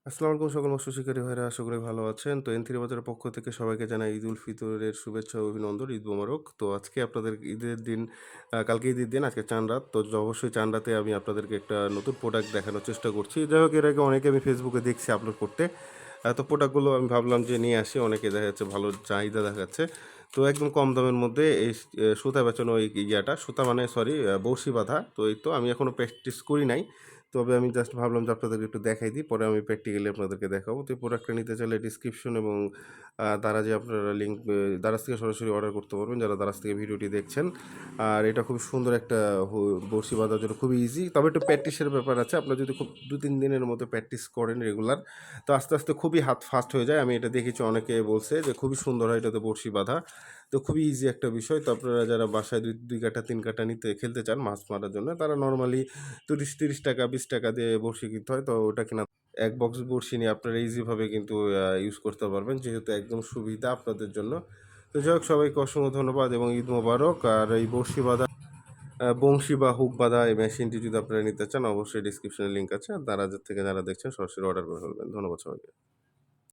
আসসালামু আলাইকুম সকল মৎস্য শিকারী ভাইরা আশা করি ভালো আছেন। তো এন3 বাজারের পক্ষ থেকে সবাইকে জানাই ঈদ উল ফিতরের শুভেচ্ছা ও অভিনন্দন। ঈদ মোবারক। তো আজকে আপনাদের ঈদের দিন কালকে ঈদের দিন আজকে চাঁদ রাত। তো অবশ্যই চাঁদ রাতে আমি আপনাদেরকে একটা নতুন প্রোডাক্ট দেখানোর চেষ্টা করছি। যাই হোক এর আগে অনেকে আমি ফেসবুকে দেখছি আপলোড করতে। তো প্রোডাক্টগুলো আমি ভাবলাম যে নিয়ে আসি। অনেকে দেখা যাচ্ছে ভালো চাহিদা দেখাচ্ছে। তো একদম কম দামের মধ্যে এই সুতা বেচানো এই ইয়াটা, সুতা মানে সরি বড়শি বাঁধা। তো এই তো আমি এখনো প্র্যাকটিস করি নাই। তবে আমি জাস্ট ভাবলাম যে আপনাদেরকে একটু দেখাই দিই। পরে আমি প্র্যাকটিক্যালি আপনাদেরকে দেখাবো। তো এই প্রোডাক্টটা নিতে চাইলে ডিসক্রিপশন এবং দারাজে আপনারা লিঙ্ক দারাজ থেকে সরাসরি অর্ডার করতে পারবেন যারা দারাজ থেকে ভিডিওটি দেখছেন। আর এটা খুব সুন্দর একটা বড়শি বাঁধার জন্য খুবই ইজি। তবে একটু প্র্যাকটিসের ব্যাপার আছে। আপনারা যদি খুব ২-৩ দিনের মতো প্র্যাকটিস করেন রেগুলার, তো আস্তে, আস্তে খুবই হাত ফাস্ট হয়ে যায়। আমি এটা দেখেছি অনেকে বলছে যে খুবই সুন্দর হয় এটাতে বড়শি বাঁধা। তো খুবই ইজি একটা বিষয়। তো আপনারা যারা বাসায় ২ কাঠা ৩ কাঠা নিতে খেলতে চান মাছ মারার জন্য, তারা নরমালি ৳৩০ ৳২০ দিয়ে বড়শি কিনতে হয়। তো ওটা কিনা ১ বক্স বড়শি নিয়ে আপনারা ইজিভাবে কিন্তু ইউজ করতে পারবেন। যেহেতু একদম সুবিধা আপনাদের জন্য। তো যাই হোক সবাইকে অসংখ্য ধন্যবাদ এবং ঈদ মোবারক। আর এই বড়শি বাঁধা বংশী বা হুক বাঁধা এই মেশিনটি যদি আপনারা নিতে চান অবশ্যই ডিসক্রিপশনে লিঙ্ক আছে। আর দারাজের থেকে যারা দেখছেন সরাসরি অর্ডার করে ফেলবেন। ধন্যবাদ সবাইকে।